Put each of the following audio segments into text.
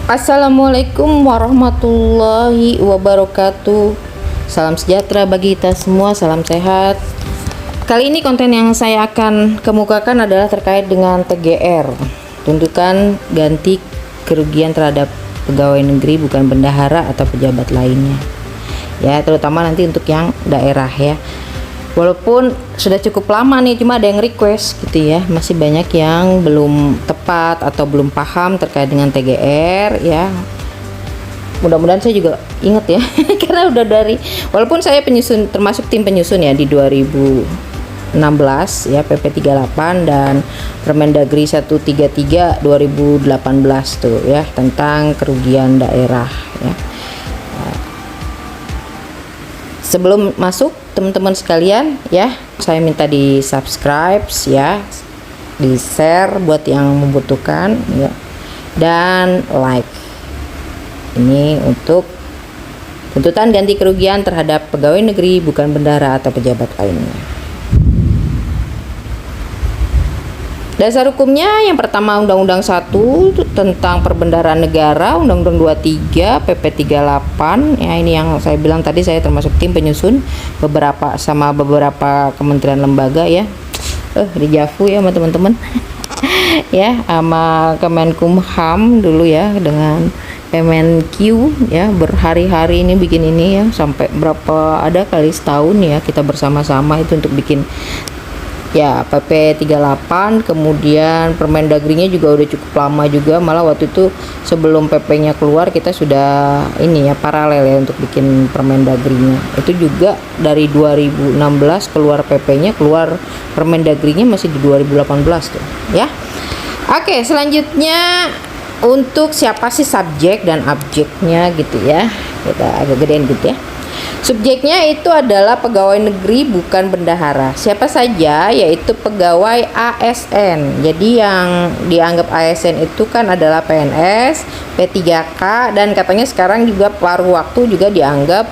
Assalamualaikum warahmatullahi wabarakatuh. Salam sejahtera bagi kita semua, salam sehat. Kali ini konten yang saya akan kemukakan adalah terkait dengan TGR, tuntutan ganti kerugian terhadap pegawai negeri bukan bendahara atau pejabat lainnya. Ya, terutama nanti untuk yang daerah ya. Walaupun sudah cukup lama nih, cuma ada yang request gitu ya. Masih banyak yang belum tepat atau belum paham terkait dengan TGR ya. Mudah-mudahan saya juga ingat ya. Karena udah walaupun saya penyusun, termasuk tim penyusun ya di 2016 ya, PP 38 dan Permendagri 133 2018 tuh ya, tentang kerugian daerah ya. Sebelum masuk, teman-teman sekalian ya, saya minta di subscribe ya, di share buat yang membutuhkan ya, dan like. Ini untuk tuntutan ganti kerugian terhadap pegawai negeri bukan bendahara atau pejabat lainnya. Dasar hukumnya yang pertama Undang-Undang 1 tentang perbendaharaan negara, Undang-Undang 23, PP 38 ya, ini yang saya bilang tadi, saya termasuk tim penyusun beberapa kementerian lembaga ya. Di Javu ya sama teman-teman. Ya, sama Kemenkumham dulu ya, dengan Kemenq ya, berhari-hari ini bikin ini ya, sampai berapa ada kali setahun ya kita bersama-sama itu untuk bikin ya PP 38, kemudian Permendagrinya juga udah cukup lama juga, malah waktu itu sebelum PP-nya keluar kita sudah ini ya paralel ya untuk bikin Permendagrinya. Itu juga dari 2016 keluar PP-nya, keluar Permendagrinya masih di 2018 tuh ya. Oke, selanjutnya untuk siapa sih subjek dan objeknya gitu ya. Kita agak gedein gitu ya. Subjeknya itu adalah pegawai negeri bukan bendahara. Siapa saja, yaitu pegawai ASN. Jadi yang dianggap ASN itu kan adalah PNS, P3K, dan katanya sekarang juga paruh waktu juga dianggap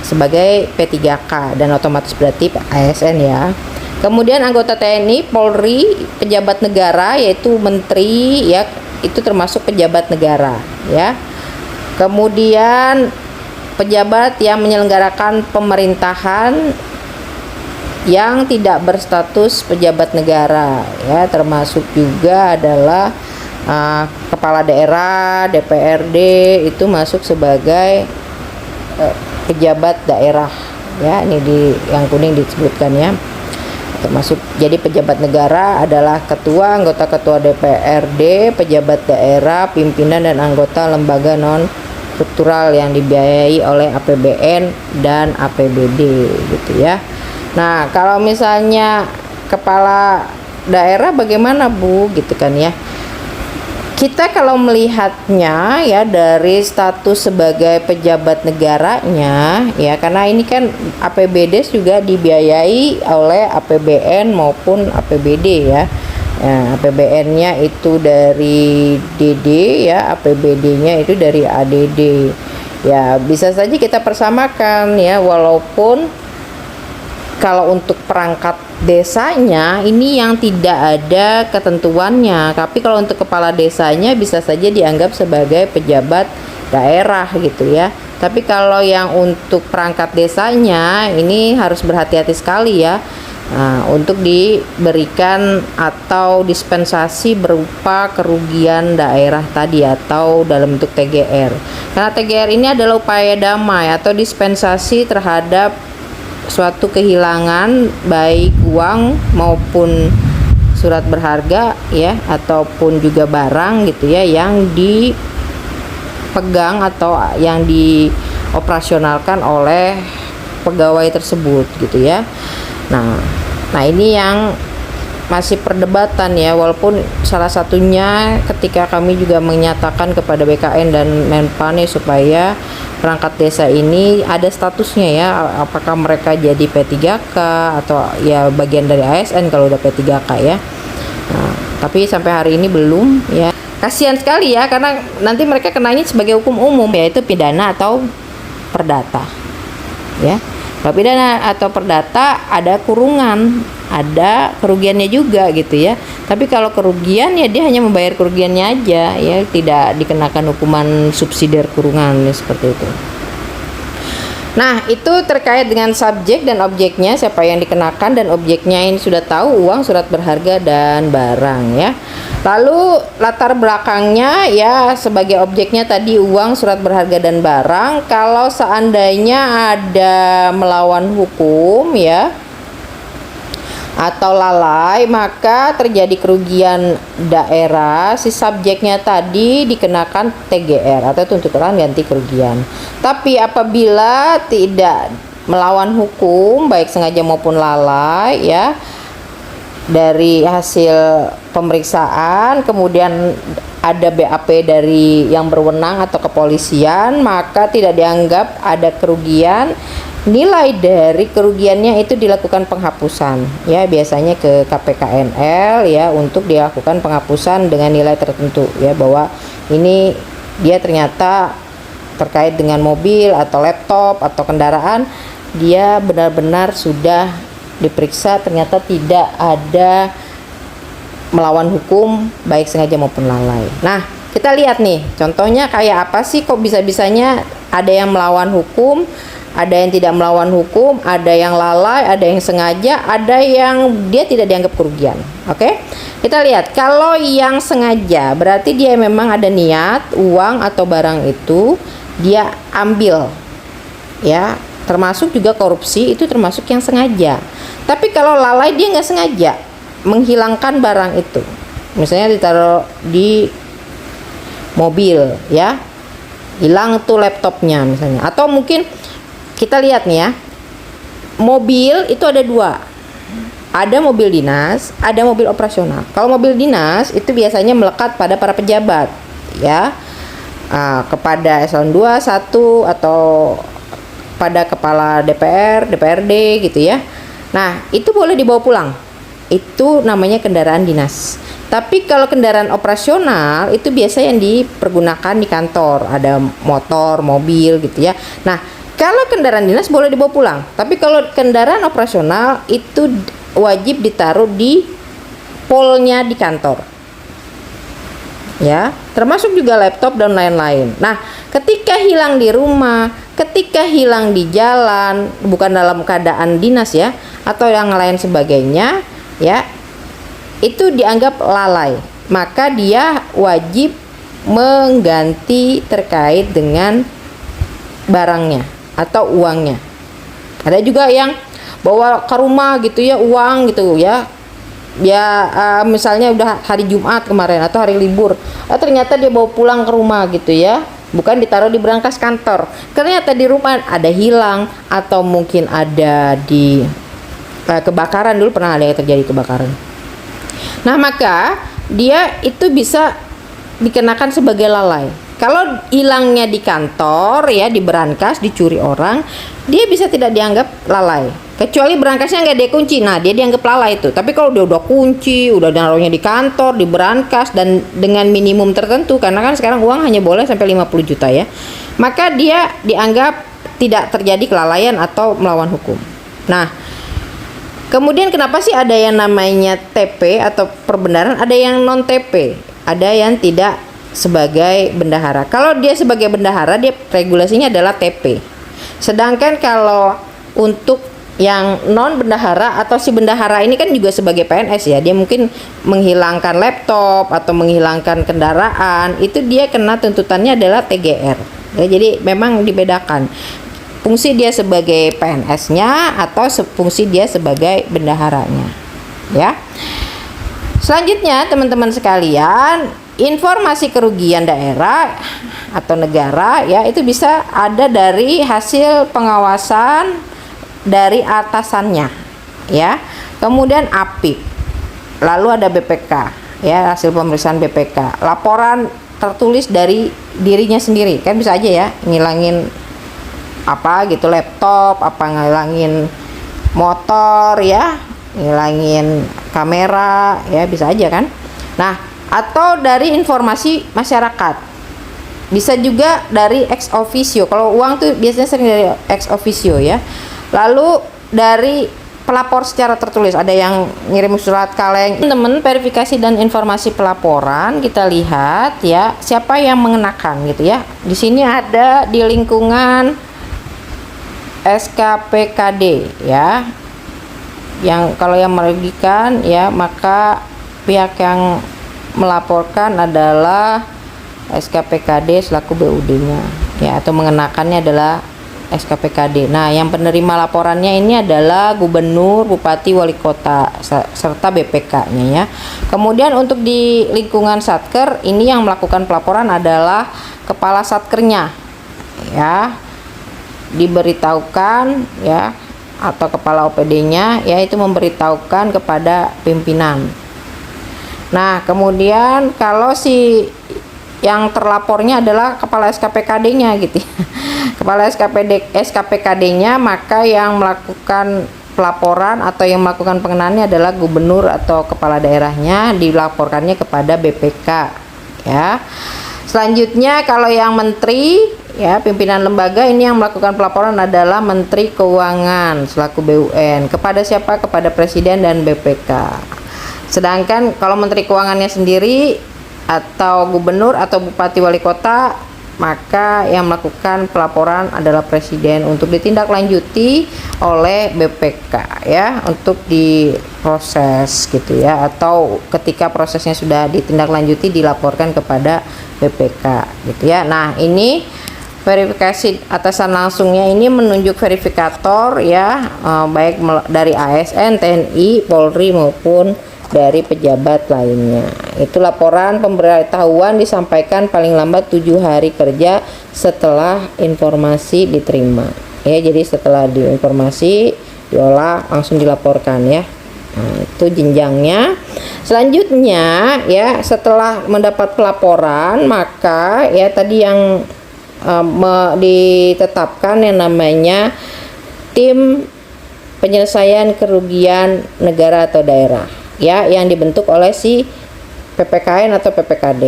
sebagai P3K, dan otomatis berarti ASN ya. Kemudian anggota TNI, Polri, pejabat negara yaitu menteri ya, itu termasuk pejabat negara ya. Kemudian pejabat yang menyelenggarakan pemerintahan yang tidak berstatus pejabat negara ya, termasuk juga adalah kepala daerah, DPRD itu masuk sebagai pejabat daerah ya. Ini di yang kuning disebutkan ya, termasuk. Jadi pejabat negara adalah ketua, anggota ketua DPRD, pejabat daerah, pimpinan dan anggota lembaga non struktural yang dibiayai oleh APBN dan APBD gitu ya. Nah, kalau misalnya kepala daerah bagaimana Bu gitu kan ya. Kita kalau melihatnya ya dari status sebagai pejabat negaranya ya, karena ini kan APBD juga dibiayai oleh APBN maupun APBD ya. Nah, APBN-nya itu dari DD ya, APBD-nya itu dari ADD. Ya, bisa saja kita persamakan ya, walaupun kalau untuk perangkat desanya ini yang tidak ada ketentuannya, tapi kalau untuk kepala desanya bisa saja dianggap sebagai pejabat daerah gitu ya. Tapi kalau yang untuk perangkat desanya ini harus berhati-hati sekali ya. Nah, untuk diberikan atau dispensasi berupa kerugian daerah tadi atau dalam bentuk TGR. Karena TGR ini adalah upaya damai atau dispensasi terhadap suatu kehilangan baik uang maupun surat berharga ya, ataupun juga barang gitu ya, yang dipegang atau yang dioperasionalkan oleh pegawai tersebut gitu ya. Nah ini yang masih perdebatan ya, walaupun salah satunya ketika kami juga menyatakan kepada BKN dan Menpan supaya perangkat desa ini ada statusnya ya, apakah mereka jadi P3K atau ya bagian dari ASN kalau udah P3K ya. Nah, tapi sampai hari ini belum ya. Kasihan sekali ya, karena nanti mereka kenanya sebagai hukum umum, yaitu pidana atau perdata ya. Kalau pidana atau perdata ada kurungan ada kerugiannya juga gitu ya. Tapi kalau kerugian ya dia hanya membayar kerugiannya aja ya, tidak dikenakan hukuman subsidiar kurungan ya, seperti itu. Nah, itu terkait dengan subjek dan objeknya, siapa yang dikenakan, dan objeknya ini sudah tahu, uang, surat berharga, dan barang ya. Lalu latar belakangnya ya, sebagai objeknya tadi uang, surat berharga, dan barang. Kalau seandainya ada melawan hukum ya atau lalai, maka terjadi kerugian daerah, si subjeknya tadi dikenakan TGR atau tuntutan ganti kerugian. Tapi apabila tidak melawan hukum baik sengaja maupun lalai ya, dari hasil pemeriksaan kemudian ada BAP dari yang berwenang atau kepolisian, maka tidak dianggap ada kerugian. Nilai dari kerugiannya itu dilakukan penghapusan ya, biasanya ke KPKNL ya, untuk dilakukan penghapusan dengan nilai tertentu ya, bahwa ini dia ternyata terkait dengan mobil atau laptop atau kendaraan, dia benar-benar sudah diperiksa ternyata tidak ada melawan hukum baik sengaja maupun lalai. Nah, kita lihat nih contohnya kayak apa sih, kok bisa-bisanya ada yang melawan hukum, ada yang tidak melawan hukum, ada yang lalai, ada yang sengaja, ada yang dia tidak dianggap kerugian. Oke, kita lihat. Kalau yang sengaja berarti dia memang ada niat uang atau barang itu dia ambil ya, termasuk juga korupsi, itu termasuk yang sengaja. Tapi kalau lalai dia nggak sengaja menghilangkan barang itu, misalnya ditaruh di mobil ya, hilang tuh laptopnya misalnya, atau mungkin kita lihat nih ya, mobil itu ada dua, ada mobil dinas, ada mobil operasional. Kalau mobil dinas itu biasanya melekat pada para pejabat ya, kepada eselon 2, 1 atau pada kepala DPR, DPRD gitu ya. Nah, itu boleh dibawa pulang, itu namanya kendaraan dinas. Tapi kalau kendaraan operasional itu biasa yang dipergunakan di kantor, ada motor, mobil gitu ya. Nah, kalau kendaraan dinas boleh dibawa pulang, tapi kalau kendaraan operasional itu wajib ditaruh di polnya di kantor ya, termasuk juga laptop dan lain-lain. Nah, ketika hilang di rumah, ketika hilang di jalan, bukan dalam keadaan dinas ya, atau yang lain sebagainya ya, itu dianggap lalai, maka dia wajib mengganti terkait dengan barangnya atau uangnya. Ada juga yang bawa ke rumah gitu ya, uang gitu ya, misalnya udah hari Jumat kemarin atau hari libur, ternyata dia bawa pulang ke rumah gitu ya, bukan ditaruh di berangkas kantor, ternyata di rumah ada hilang, atau mungkin ada di kebakaran. Dulu pernah ada yang terjadi kebakaran. Nah, maka dia itu bisa dikenakan sebagai lalai. Kalau hilangnya di kantor ya, di berangkas, dicuri orang, dia bisa tidak dianggap lalai, kecuali berangkasnya nggak dikunci. Nah, dia dianggap lalai itu. Tapi kalau dia udah kunci, udah naruhnya di kantor, di berangkas, dan dengan minimum tertentu, karena kan sekarang uang hanya boleh sampai 50 juta ya, maka dia dianggap tidak terjadi kelalaian atau melawan hukum. Nah, kemudian kenapa sih ada yang namanya TP atau perbendaharaan, ada yang non TP, ada yang tidak sebagai bendahara. Kalau dia sebagai bendahara, dia regulasinya adalah TP. Sedangkan kalau untuk yang non bendahara atau si bendahara ini kan juga sebagai PNS ya, dia mungkin menghilangkan laptop atau menghilangkan kendaraan, itu dia kena tuntutannya adalah TGR ya. Jadi memang dibedakan fungsi dia sebagai PNS-nya atau fungsi dia sebagai bendaharanya ya. Selanjutnya teman-teman sekalian, informasi kerugian daerah atau negara ya, itu bisa ada dari hasil pengawasan dari atasannya ya, kemudian APIK, lalu ada BPK ya, hasil pemeriksaan BPK, laporan tertulis dari dirinya sendiri, kan bisa aja ya ngilangin apa gitu, laptop, apa ngilangin motor ya, ngilangin kamera ya, bisa aja kan. Nah, atau dari informasi masyarakat, bisa juga dari ex officio. Kalau uang tuh biasanya sering dari ex officio ya. Lalu dari pelapor secara tertulis, ada yang ngirim surat kaleng. Teman-teman, verifikasi dan informasi pelaporan kita lihat ya, siapa yang mengenakan gitu ya. Di sini ada di lingkungan SKPKD ya. Yang kalau yang merugikan ya, maka pihak yang melaporkan adalah SKPKD selaku BUD-nya ya, atau mengenakannya adalah SKPKD. Nah, yang penerima laporannya ini adalah gubernur, bupati, wali kota serta BPK-nya ya. Kemudian untuk di lingkungan Satker ini yang melakukan pelaporan adalah kepala Satkernya ya. Diberitahukan ya, atau kepala OPD-nya yaitu memberitahukan kepada pimpinan. Nah, kemudian kalau si yang terlapornya adalah kepala SKPKD-nya gitu ya. Kepala SKPKD-nya, maka yang melakukan pelaporan atau yang melakukan pengenaannya adalah gubernur atau kepala daerahnya, dilaporkannya kepada BPK ya. Selanjutnya kalau yang menteri ya, pimpinan lembaga ini yang melakukan pelaporan adalah Menteri Keuangan selaku BUN. Kepada siapa? Kepada Presiden dan BPK. Sedangkan kalau Menteri Keuangannya sendiri atau gubernur atau bupati wali kota, maka yang melakukan pelaporan adalah Presiden untuk ditindaklanjuti oleh BPK ya, untuk diproses gitu ya, atau ketika prosesnya sudah ditindaklanjuti dilaporkan kepada BPK gitu ya. Nah, ini verifikasi atasan langsungnya ini menunjuk verifikator ya, baik dari ASN, TNI, Polri maupun dari pejabat lainnya. Itu laporan pemberitahuan disampaikan paling lambat 7 hari kerja setelah informasi diterima ya. Jadi setelah diinformasi diolah langsung dilaporkan ya. Nah, itu jenjangnya. Selanjutnya ya, setelah mendapat pelaporan maka ya tadi yang ditetapkan yang namanya tim penyelesaian kerugian negara atau daerah ya, yang dibentuk oleh si PPKN atau PPKD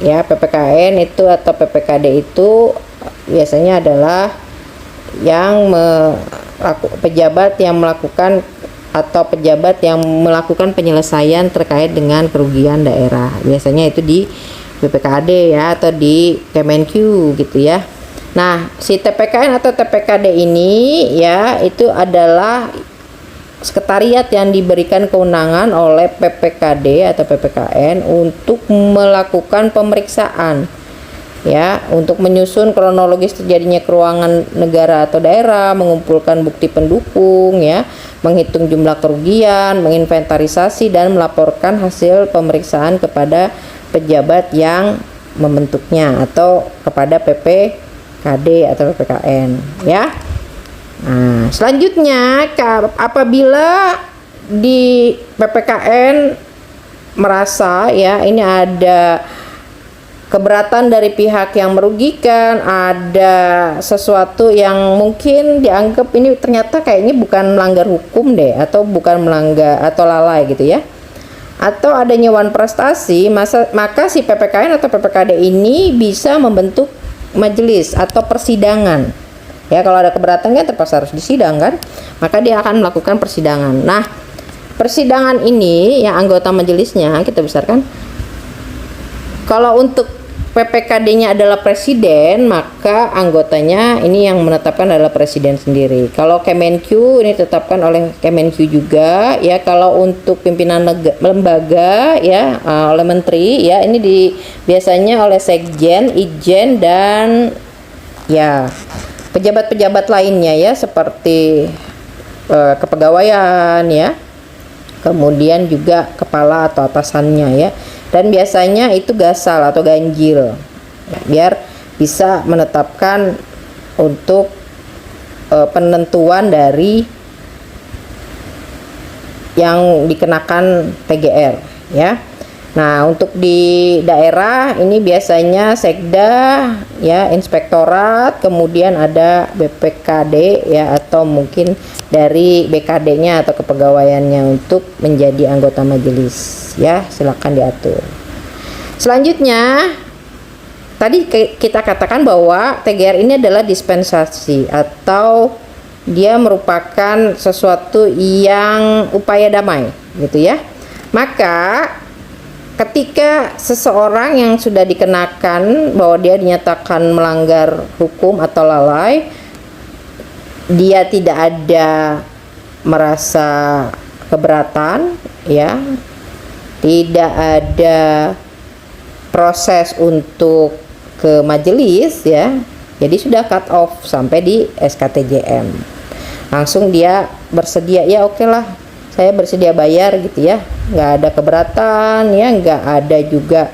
ya. PPKN itu atau PPKD itu biasanya adalah yang pejabat yang melakukan atau pejabat yang melakukan penyelesaian terkait dengan kerugian daerah. Biasanya itu di PPKD ya, atau di Kemenq gitu ya. Nah, si TPKN atau TPKD ini ya, itu adalah sekretariat yang diberikan kewenangan oleh PPKD atau PPKN untuk melakukan pemeriksaan ya, untuk menyusun kronologis terjadinya kerugian negara atau daerah, mengumpulkan bukti pendukung ya, menghitung jumlah kerugian, menginventarisasi dan melaporkan hasil pemeriksaan kepada pejabat yang membentuknya atau kepada PPKD atau PPKN ya. Nah, selanjutnya apabila di PPKN merasa ya ini ada keberatan dari pihak yang merugikan, ada sesuatu yang mungkin dianggap ini ternyata kayaknya bukan melanggar hukum deh, atau bukan melanggar atau lalai gitu ya, atau adanya wan prestasi, maka si PPKN atau PPKD ini bisa membentuk majelis atau persidangan. Ya, kalau ada keberatan kan terpaksa harus disidang kan, maka dia akan melakukan persidangan. Nah, persidangan ini yang anggota majelisnya kita besarkan. Kalau untuk PPKD-nya adalah presiden, maka anggotanya ini yang menetapkan adalah presiden sendiri. Kalau Kemenq ini ditetapkan oleh Kemenq juga ya. Kalau untuk pimpinan lembaga ya, oleh menteri ya, ini biasanya oleh sekjen, ijen, dan ya pejabat-pejabat lainnya ya, seperti kepegawaian ya, kemudian juga kepala atau atasannya ya. Dan biasanya itu gasal atau ganjil ya, biar bisa menetapkan untuk penentuan dari yang dikenakan PGR ya. Nah, untuk di daerah ini biasanya sekda ya, inspektorat, kemudian ada BPKD ya, atau mungkin dari BKD-nya atau kepegawaiannya untuk menjadi anggota majelis ya. Silakan diatur. Selanjutnya tadi kita katakan bahwa TGR ini adalah dispensasi atau dia merupakan sesuatu yang upaya damai gitu ya. Maka ketika seseorang yang sudah dikenakan bahwa dia dinyatakan melanggar hukum atau lalai, dia tidak ada merasa keberatan ya, tidak ada proses untuk ke majelis ya, jadi sudah cut off sampai di SKTJM, langsung dia bersedia, ya oke lah saya bersedia bayar gitu ya, nggak ada keberatan ya, nggak ada juga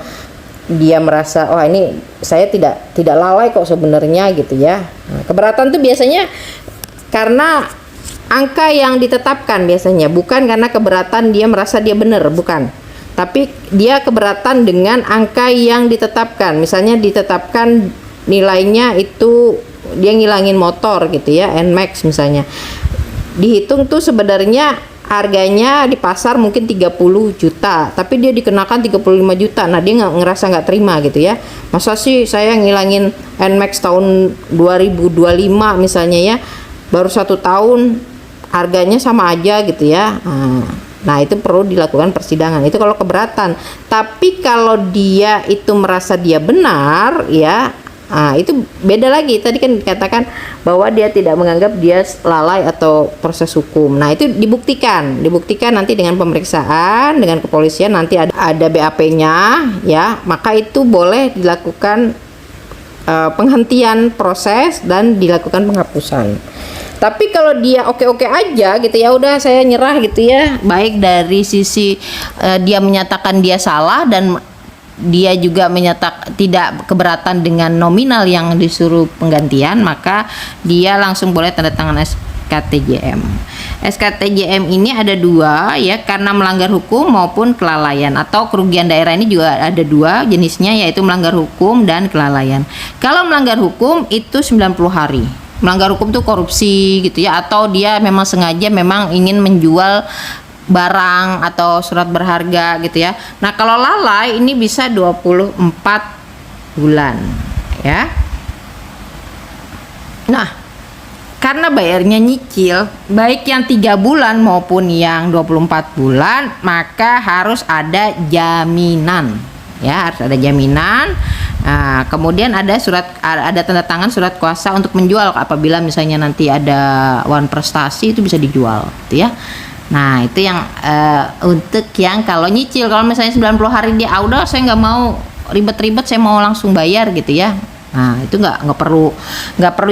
dia merasa oh ini saya tidak lalai kok sebenarnya gitu ya. Nah, keberatan tuh biasanya karena angka yang ditetapkan, biasanya bukan karena keberatan dia merasa dia benar, bukan, tapi dia keberatan dengan angka yang ditetapkan. Misalnya ditetapkan nilainya itu dia ngilangin motor gitu ya, NMAX misalnya, dihitung tuh sebenarnya harganya di pasar mungkin 30 juta, tapi dia dikenakan 35 juta. Nah, dia ngerasa nggak terima gitu ya. Masa sih saya ngilangin NMAX tahun 2025 misalnya ya, baru 1 tahun harganya sama aja gitu ya. Nah, itu perlu dilakukan persidangan. Itu kalau keberatan. Tapi kalau dia itu merasa dia benar ya, itu beda lagi. Tadi kan dikatakan bahwa dia tidak menganggap dia lalai atau proses hukum. Nah, itu dibuktikan nanti dengan pemeriksaan dengan kepolisian, nanti ada BAP-nya ya, maka itu boleh dilakukan penghentian proses dan dilakukan penghapusan. Tapi kalau dia oke-oke aja gitu ya, udah saya nyerah gitu ya, baik dari sisi dia menyatakan dia salah dan dia juga menyatakan tidak keberatan dengan nominal yang disuruh penggantian, maka dia langsung boleh tanda tangan SKTJM. SKTJM ini ada 2 ya, karena melanggar hukum maupun kelalaian, atau kerugian daerah ini juga ada 2 jenisnya, yaitu melanggar hukum dan kelalaian. Kalau melanggar hukum itu 90 hari. Melanggar hukum tuh korupsi gitu ya, atau dia memang sengaja memang ingin menjual barang atau surat berharga gitu ya. Nah, kalau lalai ini bisa 24 bulan ya. Nah, karena bayarnya nyicil, baik yang 3 bulan maupun yang 24 bulan, maka harus ada jaminan ya, harus ada jaminan. Nah, kemudian ada tanda tangan surat kuasa untuk menjual apabila misalnya nanti ada wan prestasi, itu bisa dijual gitu ya. Nah, itu yang untuk yang kalau nyicil. Kalau misalnya 90 hari dia udah saya nggak mau ribet-ribet, saya mau langsung bayar gitu ya. Nah, itu nggak perlu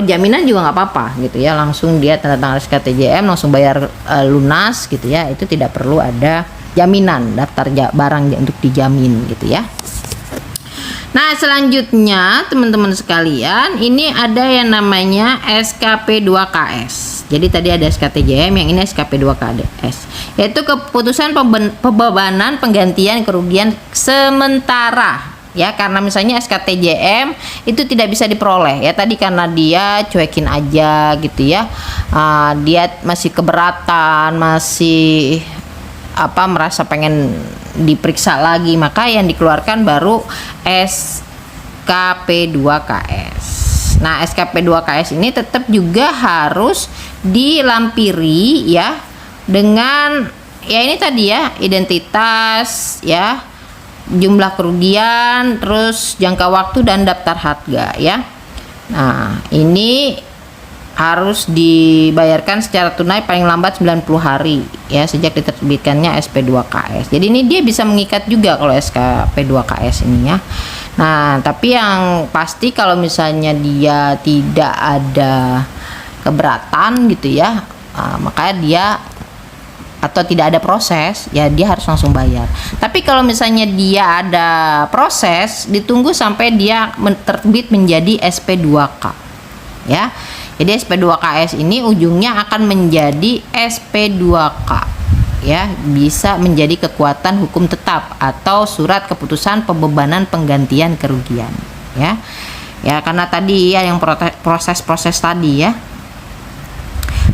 jaminan juga nggak apa-apa gitu ya, langsung dia tanda tangan SKTJM langsung bayar lunas gitu ya. Itu tidak perlu ada jaminan, daftar barang untuk dijamin gitu ya. Nah, selanjutnya teman-teman sekalian, ini ada yang namanya SKP2KS. Jadi tadi ada SKTJM, yang ini SKP2KS, yaitu keputusan pembebanan penggantian kerugian sementara ya, karena misalnya SKTJM itu tidak bisa diperoleh ya, tadi karena dia cuekin aja gitu ya, dia masih keberatan, masih merasa pengen diperiksa lagi, maka yang dikeluarkan baru SKP2KS. Nah, SKP2KS ini tetap juga harus dilampiri ya dengan ya ini tadi ya, identitas ya, jumlah kerugian, terus jangka waktu dan daftar harga ya. Nah, ini harus dibayarkan secara tunai paling lambat 90 hari ya sejak diterbitkannya SP2KS. Jadi ini dia bisa mengikat juga kalau SKP2KS ini ya. Nah, tapi yang pasti kalau misalnya dia tidak ada keberatan gitu ya, maka dia atau tidak ada proses ya, dia harus langsung bayar. Tapi kalau misalnya dia ada proses, ditunggu sampai dia terbit menjadi SP2K ya. Jadi SP2KS ini ujungnya akan menjadi SP2K ya, bisa menjadi kekuatan hukum tetap atau surat keputusan pembebanan penggantian kerugian ya. Ya, karena tadi ya yang proses-proses tadi ya,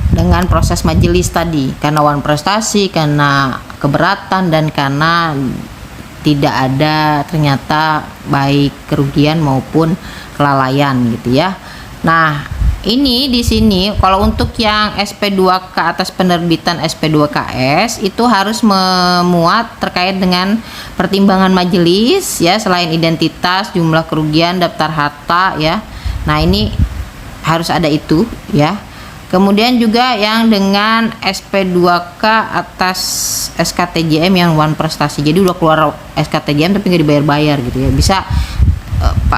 dengan proses majelis tadi, karena wan prestasi, karena keberatan, dan karena tidak ada ternyata baik kerugian maupun kelalaian gitu ya. Nah, ini di sini kalau untuk yang SP2K atas penerbitan SP2KS itu harus memuat terkait dengan pertimbangan majelis ya, selain identitas, jumlah kerugian, daftar harta ya. Nah, ini harus ada itu ya. Kemudian juga yang dengan SP2K atas SKTJM yang one prestasi. Jadi udah keluar SKTJM tapi nggak dibayar-bayar gitu ya. Bisa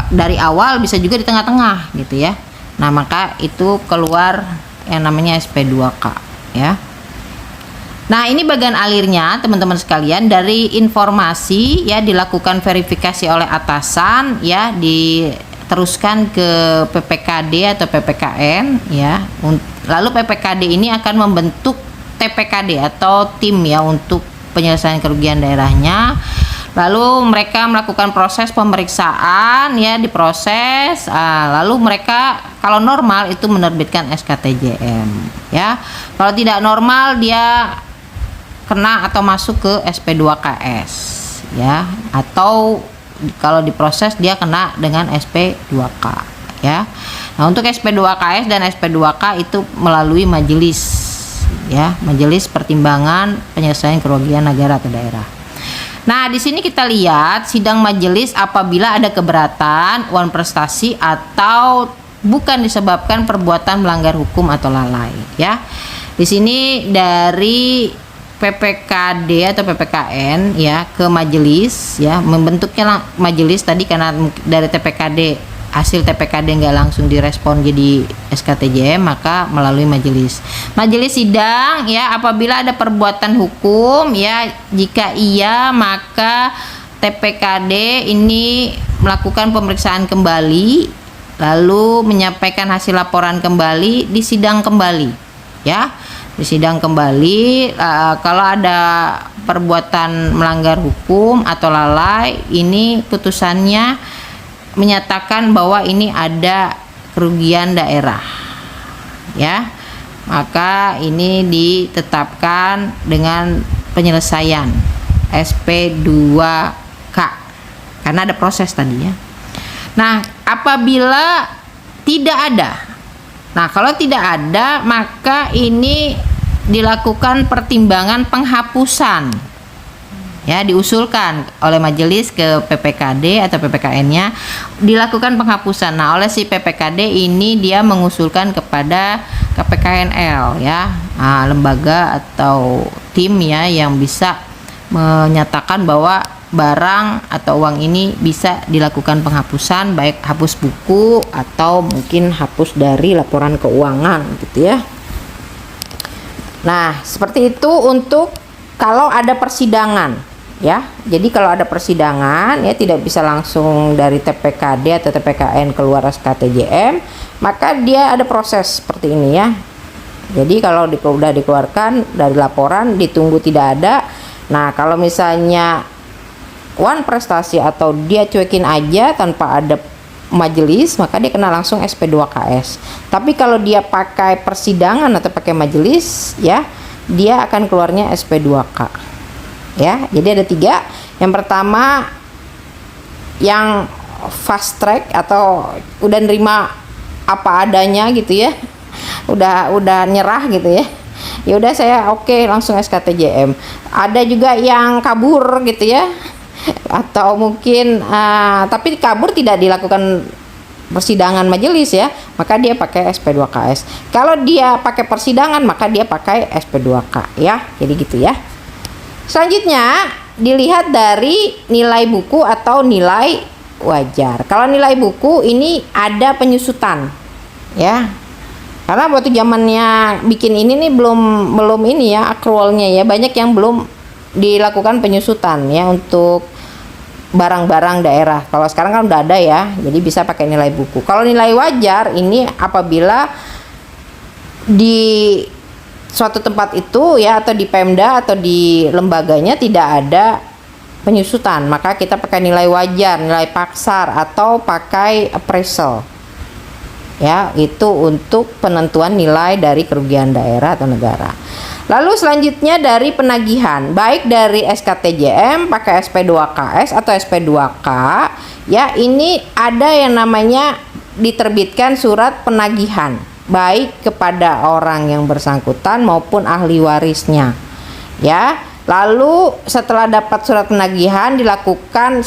dari awal, bisa juga di tengah-tengah gitu ya. Nah, maka itu keluar yang namanya SP2K ya. Nah, ini bagian alirnya teman-teman sekalian. Dari informasi ya dilakukan verifikasi oleh atasan ya, diteruskan ke PPKD atau PPKN ya. Lalu PPKD ini akan membentuk TPKD atau tim ya untuk penyelesaian kerugian daerahnya. Lalu mereka melakukan proses pemeriksaan ya, diproses, lalu mereka kalau normal itu menerbitkan SKTJM ya. Kalau tidak normal dia kena atau masuk ke SP2KS ya, atau kalau diproses dia kena dengan SP2K ya. Nah, untuk SP2KS dan SP2K itu melalui majelis ya, majelis pertimbangan penyelesaian kerugian negara atau daerah. Nah, di sini kita lihat sidang majelis apabila ada keberatan, wan prestasi atau bukan disebabkan perbuatan melanggar hukum atau lalai ya. Di sini dari PPKD atau PPKN ya ke majelis ya, membentuknya majelis tadi karena dari TPKD hasil TPKD nggak langsung direspon jadi SKTJM, maka melalui majelis. Majelis sidang ya apabila ada perbuatan hukum ya, jika iya maka TPKD ini melakukan pemeriksaan kembali lalu menyampaikan hasil laporan kembali, disidang kembali ya, disidang kembali. Kalau ada perbuatan melanggar hukum atau lalai, ini putusannya menyatakan bahwa ini ada kerugian daerah ya, maka ini ditetapkan dengan penyelesaian SP2K karena ada proses tadi ya. Nah, apabila tidak ada, nah kalau tidak ada maka ini dilakukan pertimbangan penghapusan ya, diusulkan oleh majelis ke PPKD atau PPKN-nya dilakukan penghapusan. Nah, oleh si PPKD ini dia mengusulkan kepada KPKNL ya, lembaga atau tim ya yang bisa menyatakan bahwa barang atau uang ini bisa dilakukan penghapusan, baik hapus buku atau mungkin hapus dari laporan keuangan gitu ya. Nah, seperti itu untuk kalau ada persidangan ya. Jadi kalau ada persidangan ya tidak bisa langsung dari TPKD atau TPKN keluar SKTJM, maka dia ada proses seperti ini ya. Jadi kalau sudah dikeluarkan dari laporan ditunggu tidak ada. Nah, kalau misalnya wan prestasi atau dia cuekin aja tanpa ada majelis, maka dia kena langsung SP2KS. Tapi kalau dia pakai persidangan atau pakai majelis ya, dia akan keluarnya SP2K ya. Jadi ada 3. Yang pertama yang fast track atau udah nerima apa adanya gitu ya, udah nyerah gitu ya, ya udah saya oke langsung SKTJM. Ada juga yang kabur gitu ya, atau mungkin tapi kabur tidak dilakukan persidangan majelis ya, maka dia pakai SP2KS. Kalau dia pakai persidangan maka dia pakai SP2K ya. Jadi gitu ya. Selanjutnya dilihat dari nilai buku atau nilai wajar. Kalau nilai buku ini ada penyusutan ya, karena waktu zamannya bikin ini nih belum ini ya accrualnya ya, banyak yang belum dilakukan penyusutan ya untuk barang-barang daerah. Kalau sekarang kan udah ada ya, jadi bisa pakai nilai buku. Kalau nilai wajar ini apabila di suatu tempat itu ya, atau di Pemda atau di lembaganya tidak ada penyusutan, maka kita pakai nilai wajar, nilai paksar atau pakai appraisal ya, itu untuk penentuan nilai dari kerugian daerah atau negara. Lalu selanjutnya dari penagihan, baik dari SKTJM pakai SP2KS atau SP2K ya, ini ada yang namanya diterbitkan surat penagihan baik kepada orang yang bersangkutan maupun ahli warisnya. Ya, lalu setelah dapat surat penagihan dilakukan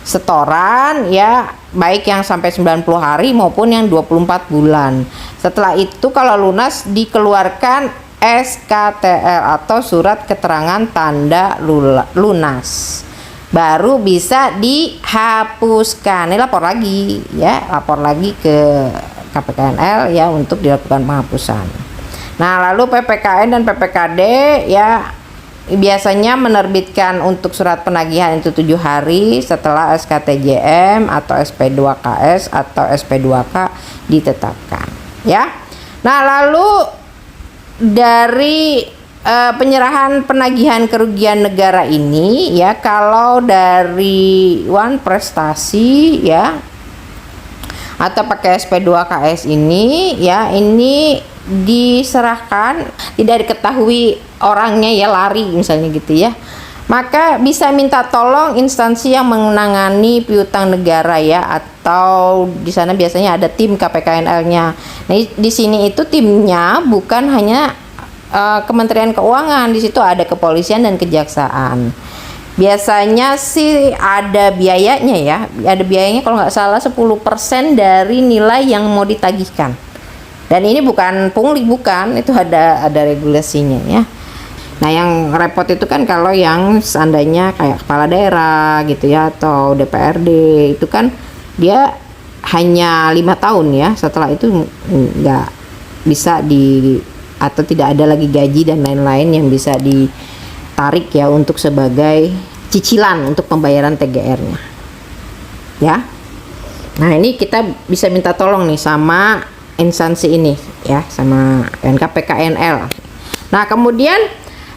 setoran ya, baik yang sampai 90 hari maupun yang 24 bulan. Setelah itu kalau lunas dikeluarkan SKTL atau surat keterangan tanda lunas. Baru bisa dihapuskan. Ini lapor lagi ya, lapor lagi ke KPKNL ya untuk dilakukan penghapusan. Nah, lalu PPKN dan PPKD ya biasanya menerbitkan untuk surat penagihan itu 7 hari setelah SKTJM atau SP2KS atau SP2K ditetapkan ya. Nah, lalu dari penyerahan penagihan kerugian negara ini ya, kalau dari One Prestasi ya atau pakai SP2KS ini ya, ini diserahkan tidak diketahui orangnya ya, lari misalnya gitu ya, maka bisa minta tolong instansi yang menangani piutang negara ya, atau di sana biasanya ada tim KPKNL-nya. Nah, di sini itu timnya bukan hanya Kementerian Keuangan, di situ ada kepolisian dan kejaksaan. Biasanya sih ada biayanya ya, ada biayanya kalau nggak salah 10% dari nilai yang mau ditagihkan. Dan ini bukan pungli, bukan, itu ada regulasinya ya. Nah, yang repot itu kan kalau yang seandainya kayak kepala daerah gitu ya atau DPRD, itu kan dia hanya 5 tahun ya, setelah itu nggak bisa atau tidak ada lagi gaji dan lain-lain yang bisa ditarik ya untuk sebagai cicilan untuk pembayaran TGR-nya ya. Nah, ini kita bisa minta tolong nih sama instansi ini ya, sama KPKNL. Nah, kemudian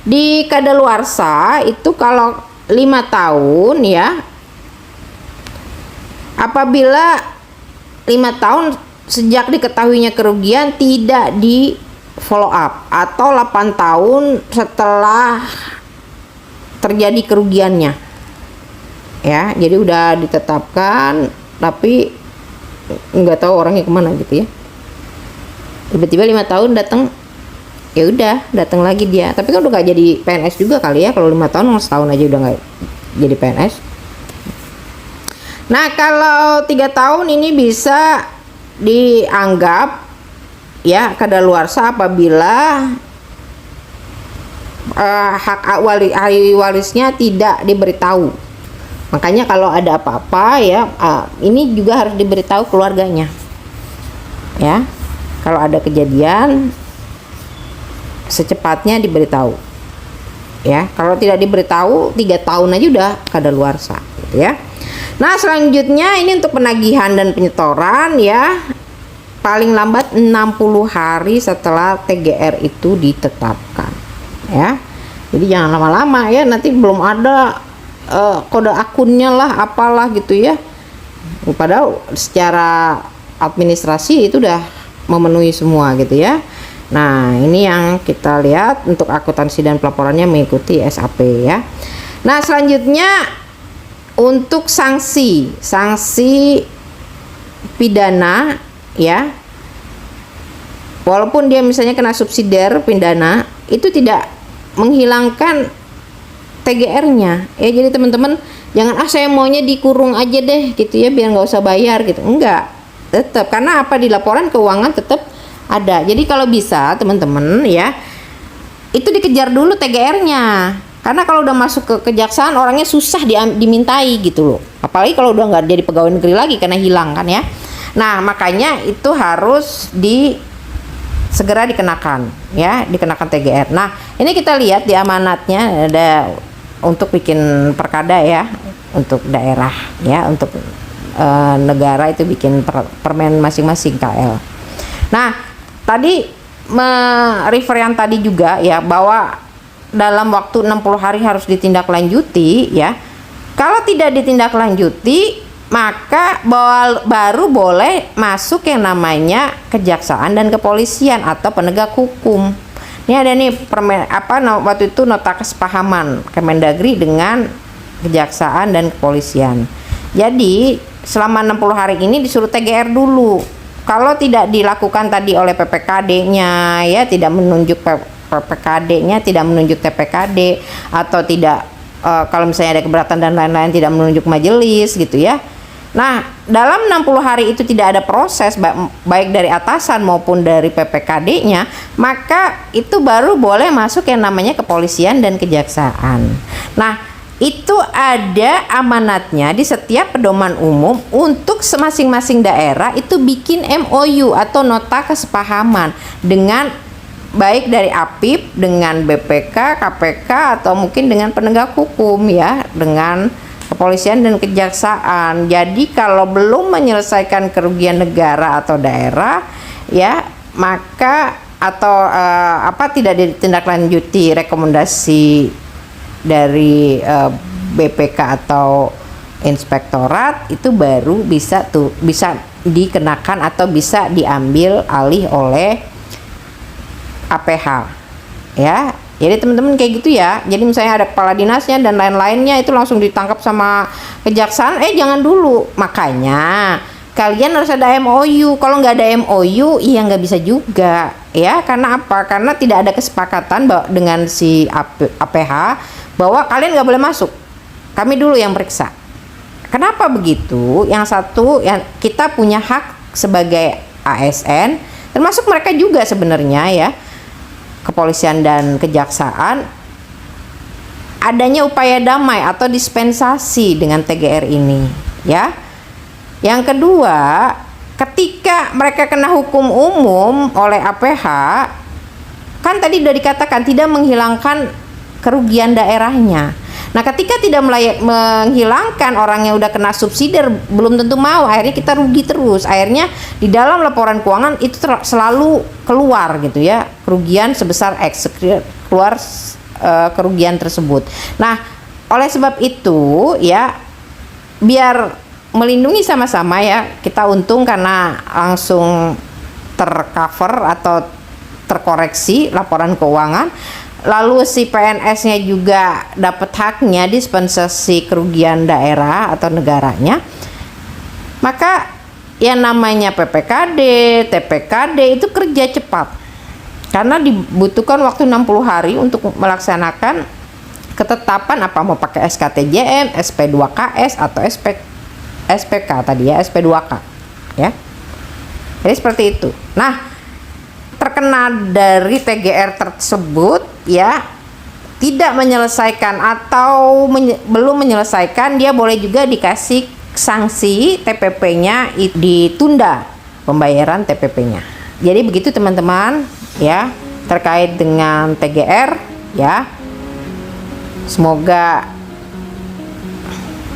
di kadaluarsa itu kalau 5 tahun ya, apabila 5 tahun sejak diketahuinya kerugian tidak di follow up, atau 8 tahun setelah terjadi kerugiannya ya. Jadi udah ditetapkan tapi nggak tahu orangnya kemana gitu ya, tiba-tiba 5 tahun datang, ya udah datang lagi dia, tapi kan udah nggak jadi PNS juga kali ya, kalau 5 tahun setahun aja udah nggak jadi PNS. Nah, kalau 3 tahun ini bisa dianggap ya kadaluarsa apabila hak ahli warisnya tidak diberitahu. Makanya kalau ada apa-apa ya, ini juga harus diberitahu keluarganya ya. Kalau ada kejadian secepatnya diberitahu ya. Kalau tidak diberitahu 3 tahun aja udah kadaluarsa gitu ya. Nah, selanjutnya ini untuk penagihan dan penyetoran ya, paling lambat 60 hari setelah TGR itu ditetapkan ya. Jadi jangan lama-lama ya, nanti belum ada kode akunnya lah apalah gitu ya, padahal secara administrasi itu udah memenuhi semua gitu ya. Nah, ini yang kita lihat untuk akuntansi dan pelaporannya mengikuti SAP ya. Nah, selanjutnya untuk sanksi pidana ya, walaupun dia misalnya kena subsidiar pidana, itu tidak menghilangkan TGR-nya ya. Jadi teman-teman jangan saya maunya dikurung aja deh gitu ya, biar nggak usah bayar gitu, enggak, tetap, karena apa, di laporan keuangan tetap ada. Jadi kalau bisa teman-teman ya, itu dikejar dulu TGR-nya, karena kalau udah masuk ke kejaksaan orangnya susah dimintai gitu loh, apalagi kalau udah nggak jadi pegawai negeri lagi karena hilang kan ya. Nah, makanya itu harus segera dikenakan ya, dikenakan TGR. Nah, ini kita lihat di amanatnya ada untuk bikin perkada ya, untuk daerah ya, untuk negara itu bikin permen masing-masing KL. Nah, tadi refer yang tadi juga ya, bahwa dalam waktu 60 hari harus ditindaklanjuti ya. Kalau tidak ditindaklanjuti, maka baru boleh masuk yang namanya kejaksaan dan kepolisian atau penegak hukum. Ini ada nih waktu itu nota kesepahaman Kemendagri dengan kejaksaan dan kepolisian. Jadi selama 60 hari ini disuruh TGR dulu Kalau tidak dilakukan tadi oleh PPKD-nya ya, tidak menunjuk PPKD-nya, tidak menunjuk TPKD, atau tidak kalau misalnya ada keberatan dan lain-lain tidak menunjuk majelis gitu ya. Nah, dalam 60 hari itu tidak ada proses baik dari atasan maupun dari PPKD-nya, maka itu baru boleh masuk yang namanya kepolisian dan kejaksaan. Nah, itu ada amanatnya di setiap pedoman umum untuk masing-masing daerah itu bikin MOU atau nota kesepahaman dengan baik dari APIP, dengan BPK, KPK, atau mungkin dengan penegak hukum ya, dengan kepolisian dan kejaksaan. Jadi kalau belum menyelesaikan kerugian negara atau daerah ya, maka atau tidak ditindaklanjuti rekomendasi dari BPK atau inspektorat, itu baru bisa dikenakan atau bisa diambil alih oleh APH ya. Jadi teman-teman kayak gitu ya. Jadi misalnya ada kepala dinasnya dan lain-lainnya itu langsung ditangkap sama kejaksaan, jangan dulu. Makanya kalian harus ada MOU. Kalau nggak ada MOU, iya nggak bisa juga ya. Karena apa? Karena tidak ada kesepakatan dengan si APH bahwa kalian nggak boleh masuk. Kami dulu yang periksa. Kenapa begitu? Yang satu, yang kita punya hak sebagai ASN, termasuk mereka juga sebenarnya ya, kepolisian dan kejaksaan, adanya upaya damai atau dispensasi dengan TGR ini ya. Yang kedua, ketika mereka kena hukum umum oleh APH, kan tadi sudah dikatakan tidak menghilangkan kerugian daerahnya. Nah, ketika tidak menghilangkan, orang yang udah kena subsidi belum tentu mau, akhirnya kita rugi terus. Akhirnya di dalam laporan keuangan itu selalu keluar gitu ya, kerugian sebesar X, keluar kerugian tersebut. Nah, oleh sebab itu ya, biar melindungi sama-sama ya, kita untung karena langsung tercover atau terkoreksi laporan keuangan. Lalu si PNS-nya juga dapat haknya dispensasi kerugian daerah atau negaranya. Maka yang namanya PPKD, TPKD itu kerja cepat. Karena dibutuhkan waktu 60 hari untuk melaksanakan ketetapan apa mau pakai SKTJM, SP2KS atau SPK tadi ya, SP2K ya. Jadi seperti itu. Nah, terkena dari TGR tersebut ya, tidak menyelesaikan atau belum menyelesaikan, dia boleh juga dikasih sanksi TPP-nya ditunda pembayaran TPP-nya. Jadi begitu teman-teman ya, terkait dengan TGR ya. Semoga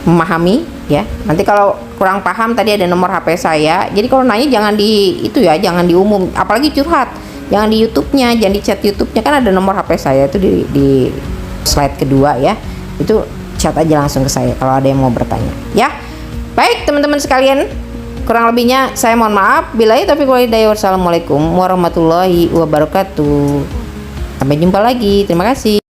memahami ya. Nanti kalau kurang paham, tadi ada nomor HP saya. Jadi kalau nanya jangan di itu ya, jangan di umum, apalagi curhat. Jangan di YouTube-nya, jangan di chat YouTube-nya, kan ada nomor HP saya itu di slide kedua ya. Itu chat aja langsung ke saya kalau ada yang mau bertanya. Ya. Baik teman-teman sekalian, kurang lebihnya saya mohon maaf. Billahi taufiq wal hidayah. Wassalamualaikum warahmatullahi wabarakatuh. Sampai jumpa lagi. Terima kasih.